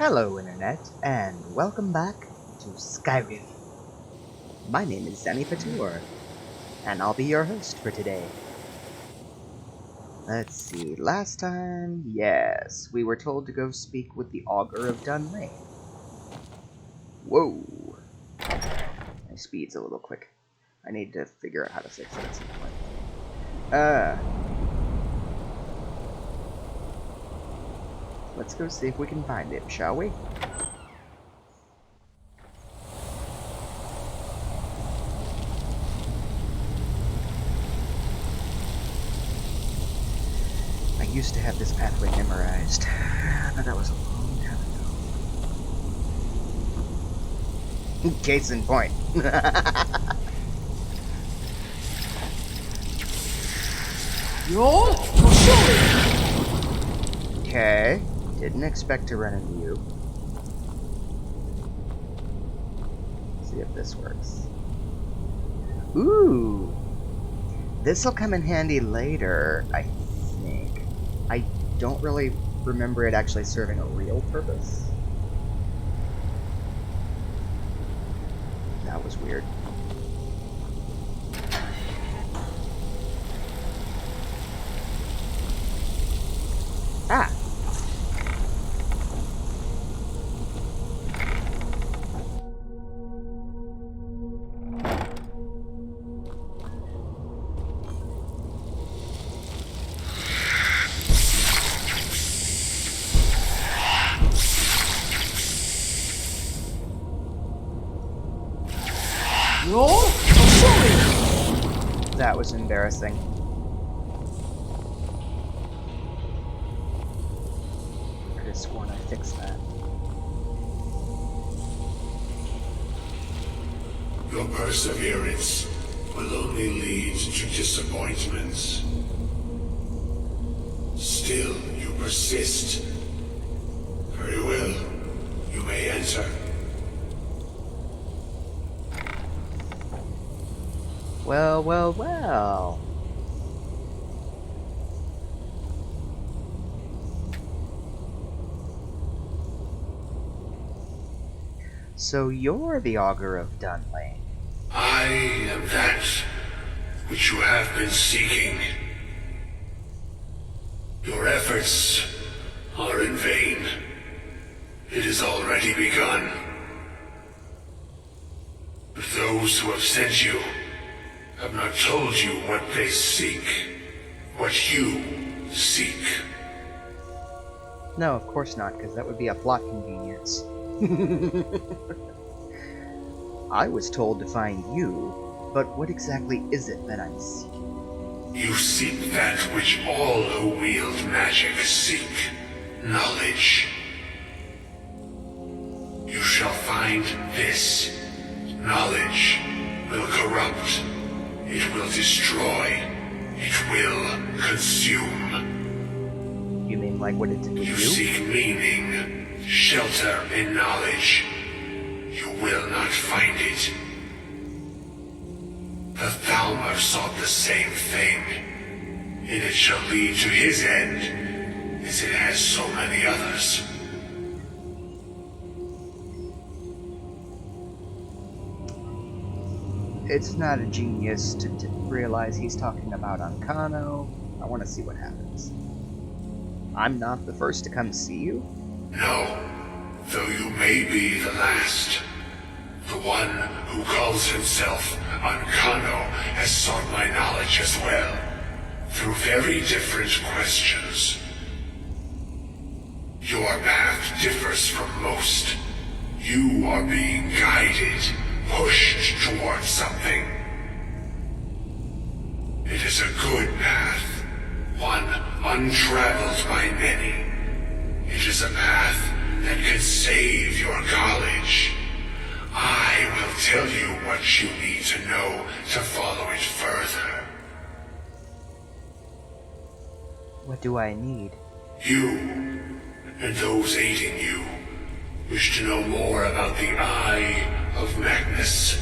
Hello Internet, and welcome back to Skyrim. My name is Xanipator, and I'll be your host for today. Let's see, last time, yes, we were told to go speak with the Augur of Dunlain. Whoa! My speed's a little quick. I need to figure out how to fix it at some point. Let's go see if we can find it, shall we? I used to have this pathway memorized, but that was a long time ago. Case in point. Okay, didn't expect to run into you. Let's see if this works. Ooh! This'll come in handy later, I think. I don't really remember it actually serving a real purpose. That was weird. Ah! That was embarrassing. I could have sworn I fixed that. Your perseverance will only lead to disappointments. Still, you persist. Very well. You may enter. Well, well, well. So you're the Augur of Dunlain. I am that which you have been seeking. Your efforts are in vain. It has already begun. But those who have sent you have not told you what they seek, what you seek. No, of course not, because that would be a plot convenience. I was told to find you, but what exactly is it that I'm seeking? You seek that which all who wield magic seek, knowledge. You shall find this. Knowledge will corrupt. It will destroy. It will consume. You mean like what it did to you? You seek meaning, shelter in knowledge. You will not find it. The Thalmor sought the same thing, and it shall lead to his end, as it has so many others. It's not a genius to realize he's talking about Ancano. I want to see what happens. I'm not the first to come see you? No, though you may be the last. The one who calls himself Ancano has sought my knowledge as well, through very different questions. Your path differs from most. You are being guided, pushed towards something. It is a good path, one untraveled by many. It is a path that can save your college. I will tell you what you need to know to follow it further. What do I need? You, and those aiding you, wish to know more about the Eye of Magnus.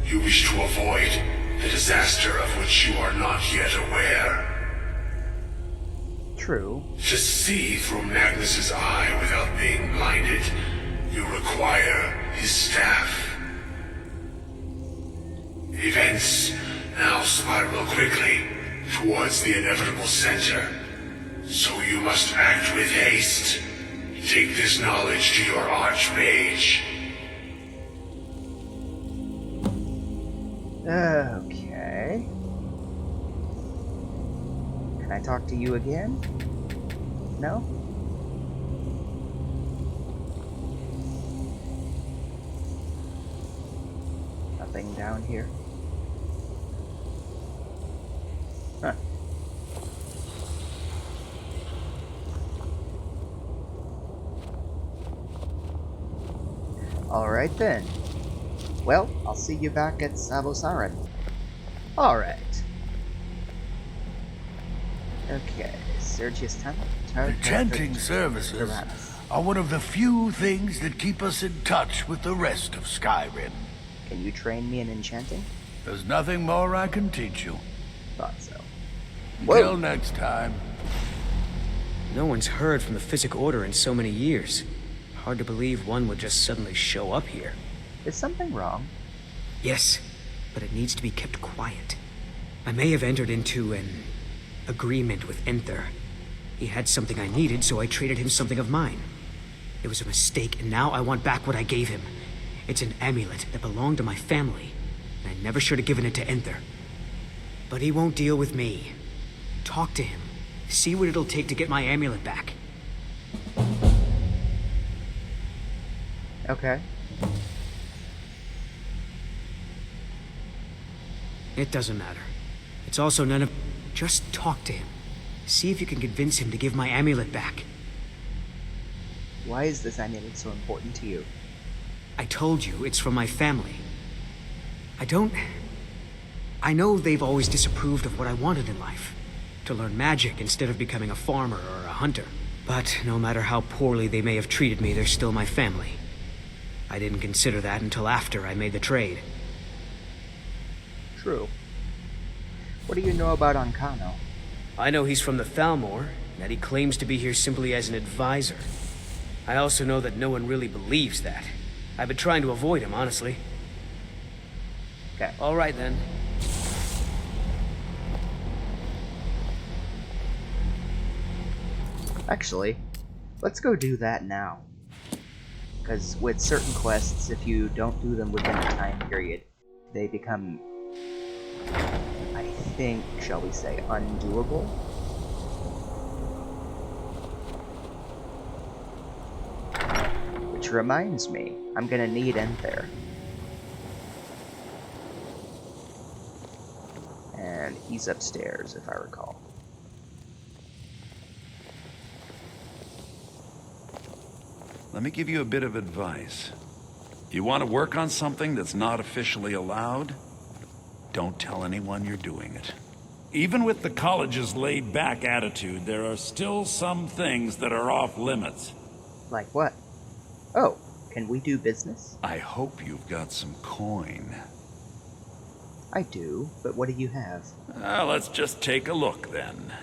You wish to avoid the disaster of which you are not yet aware. True. To see through Magnus's eye without being blinded, you require his staff. Events now spiral quickly towards the inevitable center. So you must act with haste. Take this knowledge to your Archmage. Okay. Can I talk to you again? No? Nothing down here. Huh. Alright then. Well, I'll see you back at Savosarin. Alright. Okay, Sergius Tunnel. The chanting services are one of the few things that keep us in touch with the rest of Skyrim. Can you train me in enchanting? There's nothing more I can teach you. Thought so. Until next time. No one's heard from the Physic Order in so many years. Hard to believe one would just suddenly show up here. Is something wrong? Yes, but it needs to be kept quiet. I may have entered into an agreement with Enther. He had something I needed, so I traded him something of mine. It was a mistake, and now I want back what I gave him. It's an amulet that belonged to my family, and I never should have given it to Enther. But he won't deal with me. Talk to him. See what it'll take to get my amulet back. Okay. It doesn't matter. It's also none of... Just talk to him. See if you can convince him to give my amulet back. Why is this amulet so important to you? I told you, it's from my family. I know they've always disapproved of what I wanted in life. To learn magic instead of becoming a farmer or a hunter. But no matter how poorly they may have treated me, they're still my family. I didn't consider that until after I made the trade. True. What do you know about Ancano? I know he's from the Thalmor, and that he claims to be here simply as an advisor. I also know that no one really believes that. I've been trying to avoid him, honestly. Okay. All right, then. Actually, let's go do that now. Because with certain quests, if you don't do them within a time period, they become, I think, shall we say, undoable? Which reminds me, I'm gonna need Enther. And he's upstairs, if I recall. Let me give you a bit of advice. You want to work on something that's not officially allowed? Don't tell anyone you're doing it. Even with the college's laid-back attitude, there are still some things that are off limits. Like what? Oh, can we do business? I hope you've got some coin. I do, but what do you have? Let's just take a look then.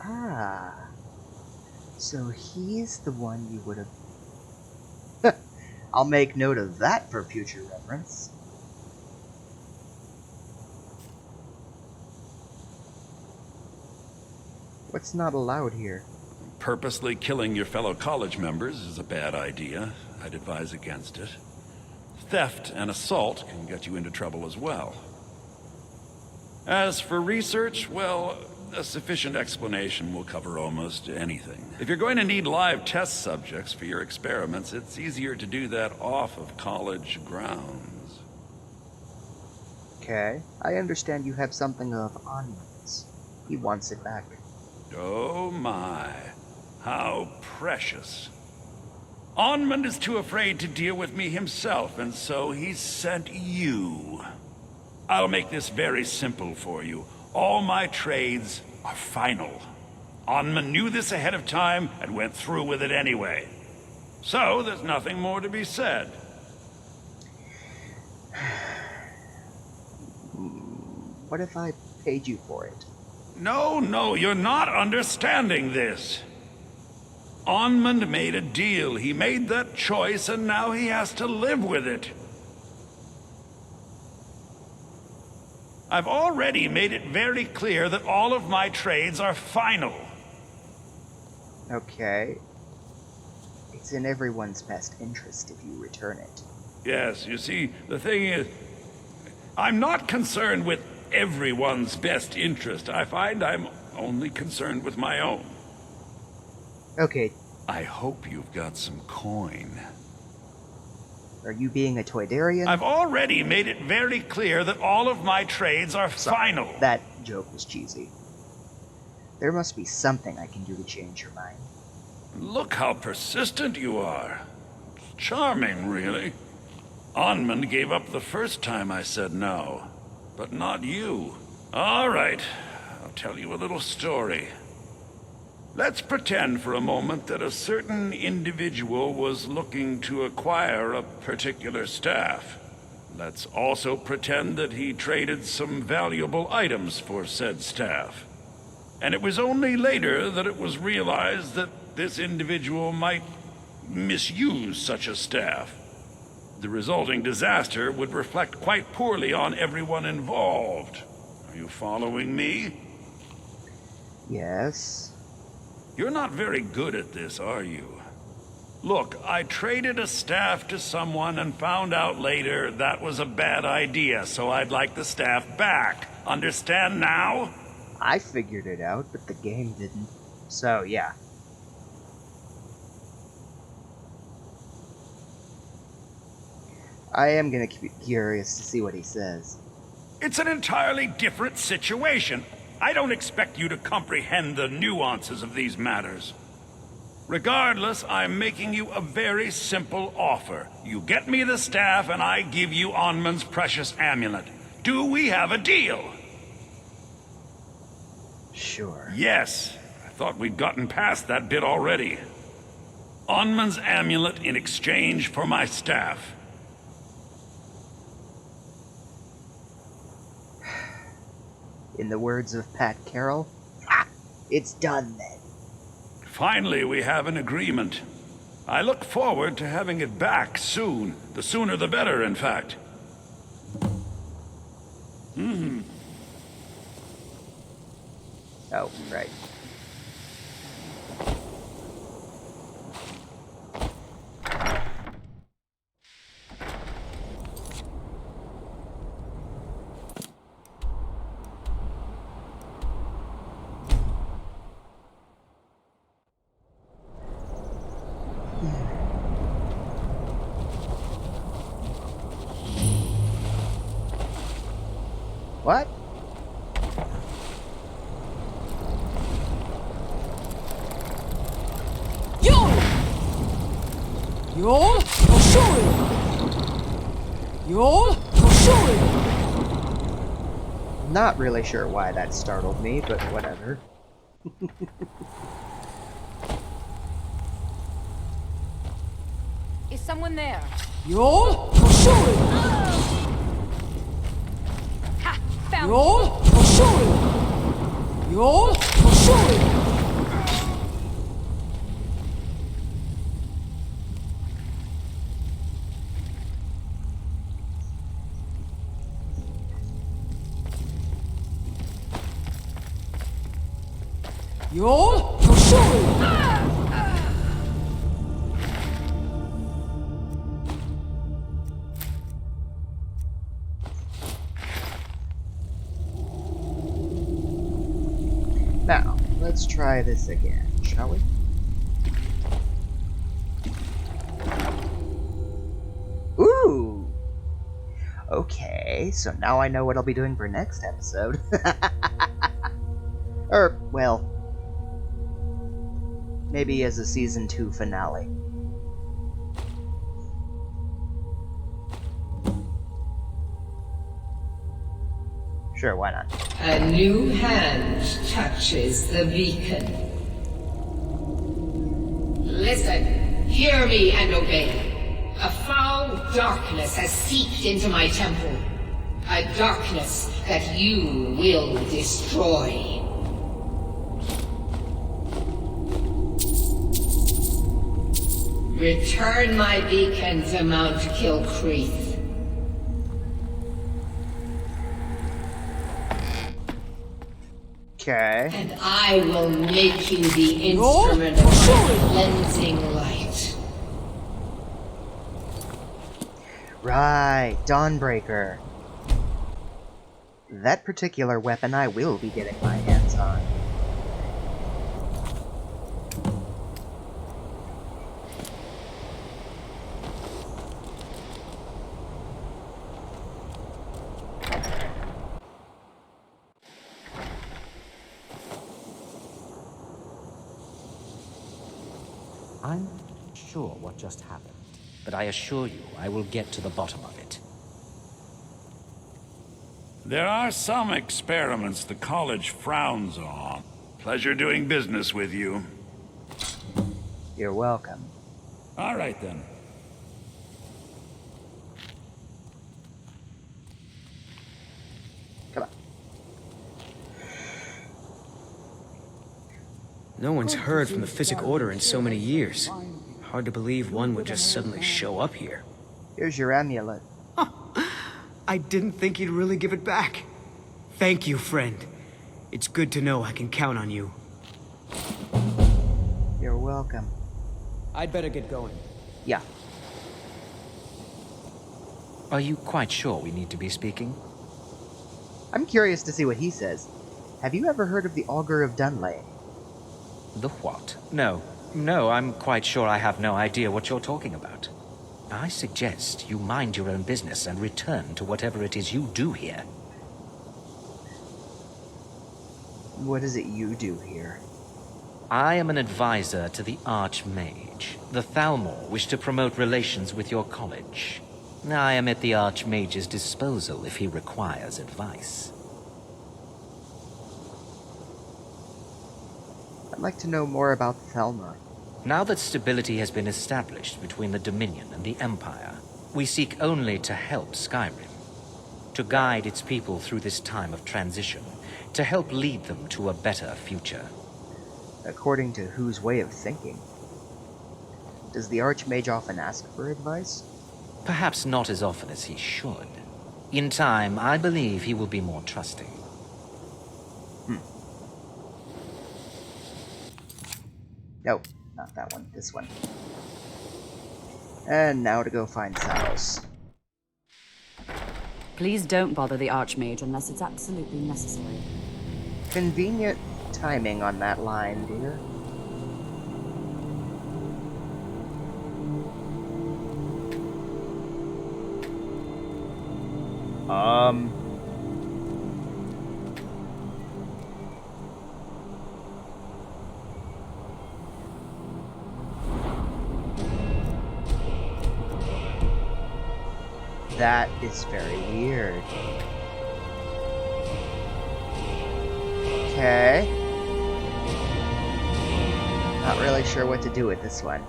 Ah, so he's the one you would have... I'll make note of that for future reference. What's not allowed here? Purposely killing your fellow college members is a bad idea. I'd advise against it. Theft and assault can get you into trouble as well. As for research, well, a sufficient explanation will cover almost anything. If you're going to need live test subjects for your experiments, it's easier to do that off of college grounds. Okay. I understand you have something of Onman's. He wants it back. Oh my, how precious. Onmund is too afraid to deal with me himself, and so he sent you. I'll make this very simple for you. All my trades are final. Onmund knew this ahead of time and went through with it anyway. So there's nothing more to be said. What if I paid you for it? No, you're not understanding this. Onmund made a deal. He made that choice, and now he has to live with it. I've already made it very clear that all of my trades are final. Okay. It's in everyone's best interest if you return it. Yes, you see, the thing is, I'm not concerned with everyone's best interest. I find I'm only concerned with my own. Okay. I hope you've got some coin. Are you being a Toydarian? I've already made it very clear that all of my trades are final. That joke was cheesy. There must be something I can do to change your mind. Look how persistent you are. It's charming, really. Onmund gave up the first time I said no, but not you. All right, I'll tell you a little story. Let's pretend for a moment that a certain individual was looking to acquire a particular staff. Let's also pretend that he traded some valuable items for said staff. And it was only later that it was realized that this individual might misuse such a staff. The resulting disaster would reflect quite poorly on everyone involved. Are you following me? Yes. You're not very good at this, are you? Look, I traded a staff to someone and found out later that was a bad idea, so I'd like the staff back. Understand now? I figured it out, but the game didn't. So, yeah. I am gonna be curious to see what he says. It's an entirely different situation. I don't expect you to comprehend the nuances of these matters. Regardless, I'm making you a very simple offer. You get me the staff, and I give you Onmund's precious amulet. Do we have a deal? Sure. Yes. I thought we'd gotten past that bit already. Onmund's amulet in exchange for my staff. In the words of Pat Carroll, ha! It's done then. Finally, we have an agreement. I look forward to having it back soon. The sooner the better, in fact. Oh, right. What? Yol Koshuri! Yol Koshuri! Not really sure why that startled me, but whatever. Is someone there? Yol Koshuri! Ha! Found Yol Koshuri! Yol Koshuri! Yol Koshuri! Let's try this again, shall we? Ooh! Okay, so now I know what I'll be doing for next episode. Or, well, maybe as a Season 2 finale. Sure, why not? A new hand touches the beacon. Listen, hear me and obey. A foul darkness has seeped into my temple. A darkness that you will destroy. Return my beacon to Mount Kilcreath. Okay. And I will make you the instrument of my cleansing light. Right, Dawnbreaker. That particular weapon I will be getting my hands on. I'm sure what just happened, but I assure you I will get to the bottom of it. There are some experiments the college frowns on. Pleasure doing business with you. You're welcome. All right, then. Come on. No one's heard from the Physic Order in so many years. Hard to believe one would just suddenly show up here. Here's your amulet. I didn't think you'd really give it back. Thank you, friend. It's good to know I can count on you. You're welcome. I'd better get going. Yeah. Are you quite sure we need to be speaking? I'm curious to see what he says. Have you ever heard of the Augur of Dunlain? The what? No, I'm quite sure I have no idea what you're talking about. I suggest you mind your own business and return to whatever it is you do here. What is it you do here? I am an advisor to the Archmage. The Thalmor wish to promote relations with your college. I am at the Archmage's disposal if he requires advice. I'd like to know more about the Thalmor. Now that stability has been established between the Dominion and the Empire, we seek only to help Skyrim. To guide its people through this time of transition. To help lead them to a better future. According to whose way of thinking? Does the Archmage often ask for advice? Perhaps not as often as he should. In time, I believe he will be more trusting. Nope, not that one. This one. And now to go find Saros. Please don't bother the Archmage unless it's absolutely necessary. Convenient timing on that line, dear. That is very weird. Okay. Not really sure what to do with this one.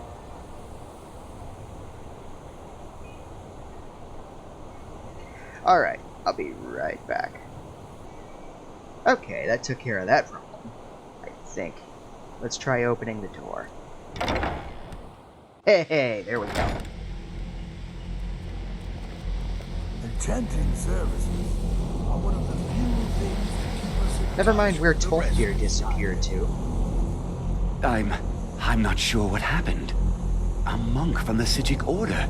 Alright, I'll be right back. Okay, that took care of that problem, I think. Let's try opening the door. Hey, there we go. Enchanting services are one of the few things that keep us in Never mind touch where with the rest Tolkir of disappeared to. I'm not sure what happened. A monk from the Physic Order.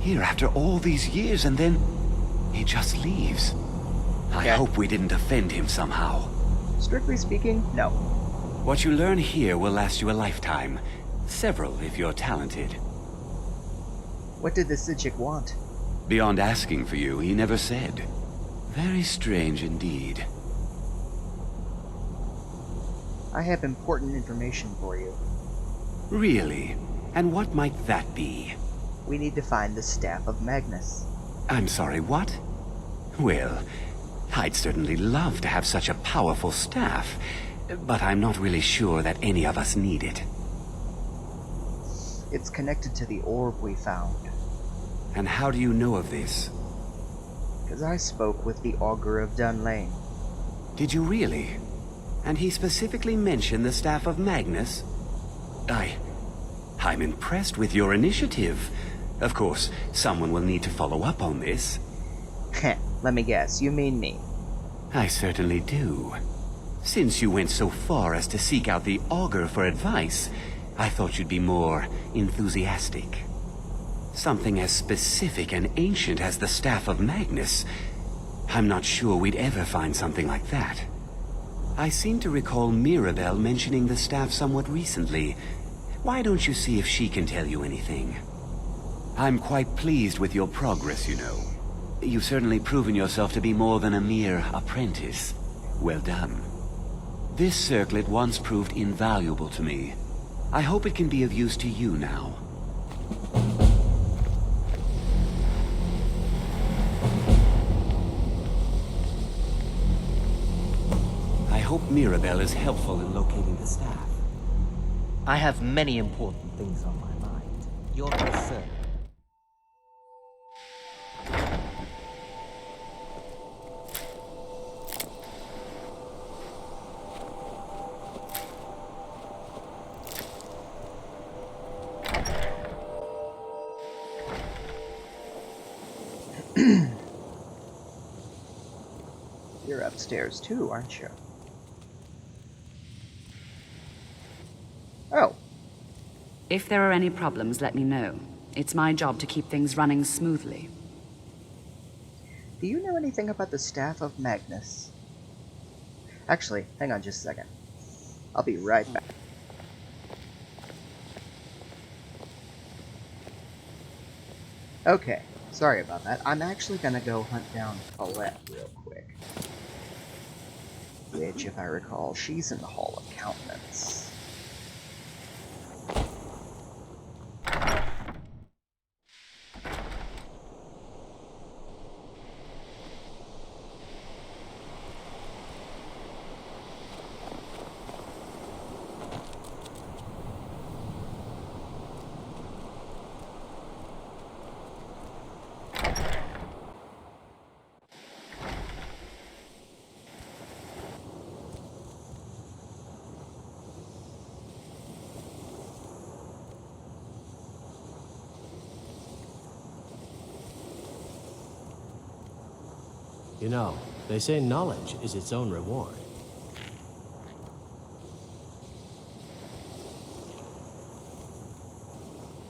Here after all these years, and then he just leaves. I hope we didn't offend him somehow. Strictly speaking, no. What you learn here will last you a lifetime. Several, if you're talented. What did the Psijic want? Beyond asking for you, he never said. Very strange indeed. I have important information for you. Really? And what might that be? We need to find the Staff of Magnus. I'm sorry, what? Well, I'd certainly love to have such a powerful staff, but I'm not really sure that any of us need it. It's connected to the orb we found. And how do you know of this? Because I spoke with the Augur of Dunlain. Did you really? And he specifically mentioned the Staff of Magnus? I'm impressed with your initiative. Of course, someone will need to follow up on this. Heh, let me guess, you mean me. I certainly do. Since you went so far as to seek out the Augur for advice, I thought you'd be more enthusiastic. Something as specific and ancient as the Staff of Magnus. I'm not sure we'd ever find something like that. I seem to recall Mirabelle mentioning the staff somewhat recently. Why don't you see if she can tell you anything? I'm quite pleased with your progress, you know. You've certainly proven yourself to be more than a mere apprentice. Well done. This circlet once proved invaluable to me. I hope it can be of use to you now. I hope Mirabelle is helpful in locating the staff. I have many important things on my mind. Your concern. You're upstairs too, aren't you? Oh. If there are any problems, let me know. It's my job to keep things running smoothly. Do you know anything about the Staff of Magnus? Actually, hang on just a second. I'll be right back. Okay, sorry about that. I'm actually gonna go hunt down Paulette real quick. Which, if I recall, she's in the Hall of Countenance. You know, they say knowledge is its own reward.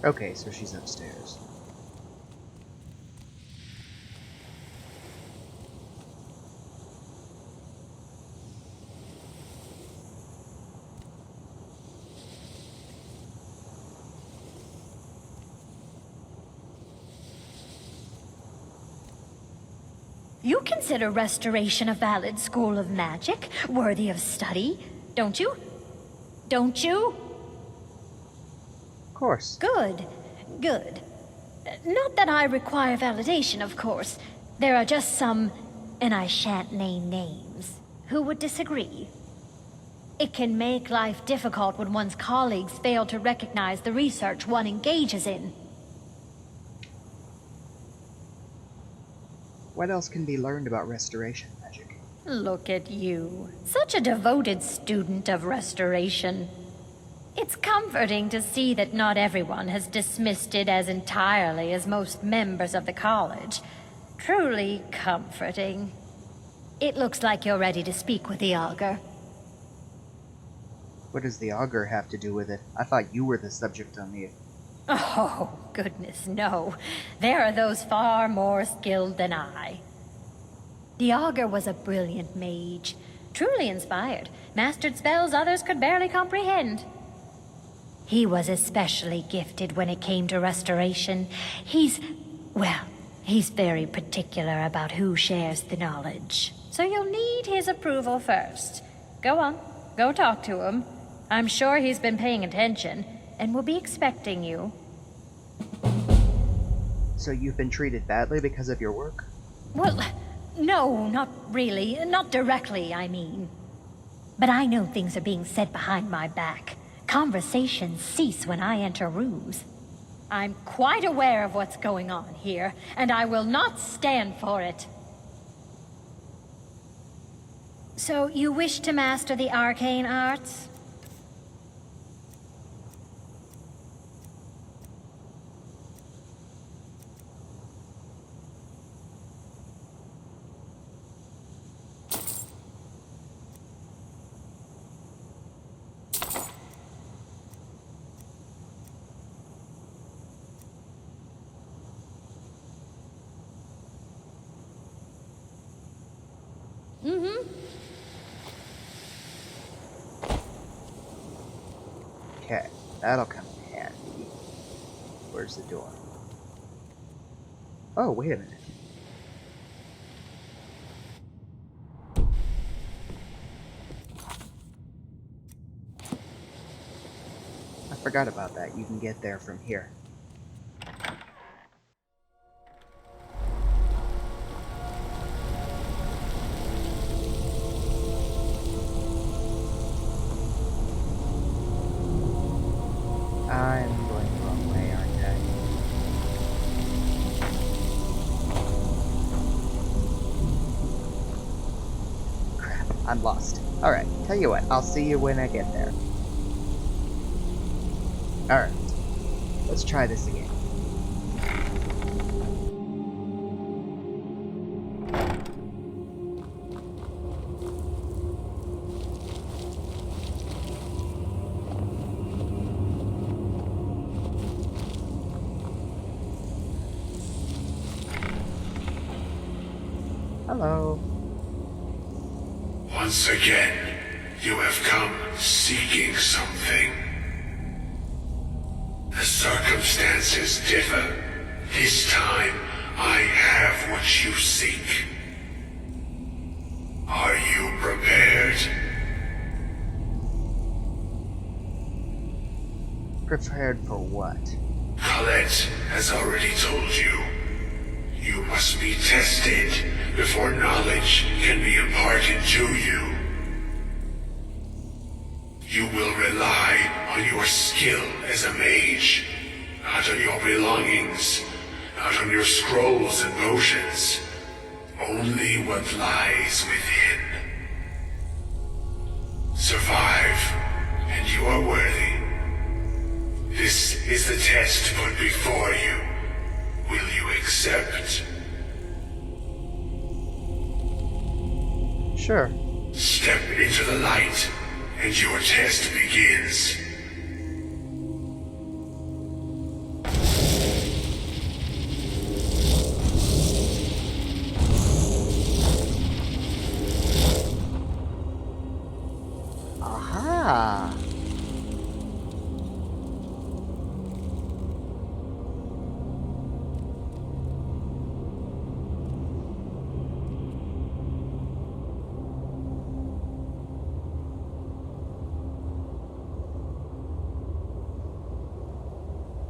Okay, so she's upstairs. You consider restoration a valid school of magic, worthy of study, don't you? Don't you? Of course. Good. Good. Not that I require validation, of course. There are just some, and I shan't name names, who would disagree. It can make life difficult when one's colleagues fail to recognize the research one engages in. What else can be learned about restoration magic? Look at you. Such a devoted student of restoration. It's comforting to see that not everyone has dismissed it as entirely as most members of the college. Truly comforting. It looks like you're ready to speak with the Augur. What does the Augur have to do with it? I thought you were the subject on the... Oh, goodness, no. There are those far more skilled than I. The Augur was a brilliant mage, Truly inspired. Mastered spells others could barely comprehend. He was especially gifted when it came to restoration. He's very particular about who shares the knowledge. So you'll need his approval first. Go on, go talk to him. I'm sure he's been paying attention, and will be expecting you. So you've been treated badly because of your work? Well, no, not really. Not directly, I mean. But I know things are being said behind my back. Conversations cease when I enter rooms. I'm quite aware of what's going on here, and I will not stand for it. So, you wish to master the arcane arts? Okay, that'll come in handy. Where's the door? Oh, wait a minute. I forgot about that. You can get there from here. I'm going the wrong way, aren't I? Crap, I'm lost. Alright, tell you what, I'll see you when I get there. Alright, let's try this again. Hello. Once again, you have come seeking something. The circumstances differ. This time, I have what you seek. Are you prepared? Prepared for what? Colette has already told you. You must be tested before knowledge can be imparted to you. You will rely on your skill as a mage, not on your belongings, not on your scrolls and potions, only what lies within. Survive, and you are worthy. This is the test put before you. Will you accept? Sure. Step into the light, and your test begins. Aha!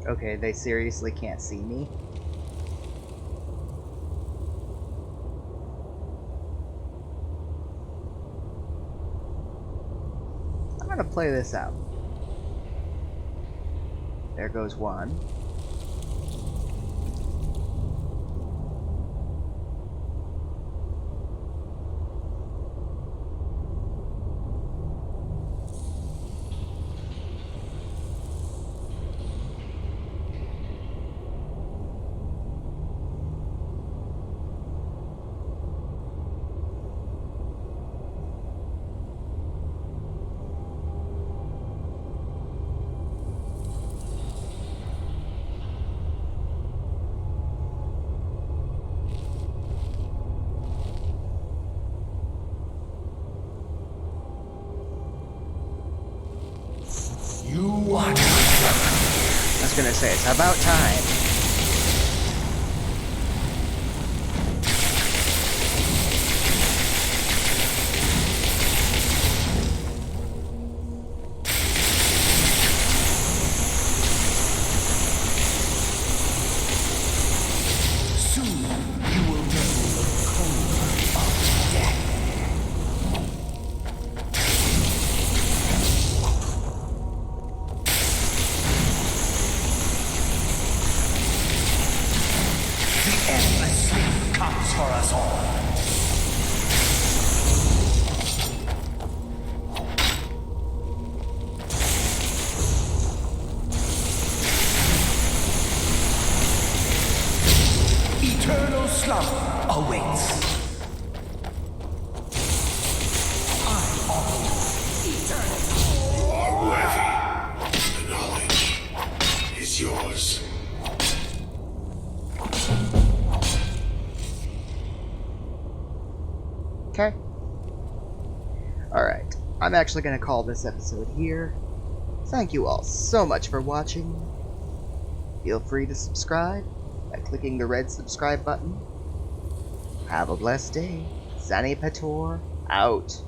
Okay, they seriously can't see me? I'm gonna play this out. There goes one. gonna say, it's about time. Eternal slumber awaits. You are worthy. The knowledge is yours. Okay. Alright, I'm actually going to call this episode here. Thank you all so much for watching. Feel free to subscribe by clicking the red subscribe button. Have a blessed day. Xanipator out.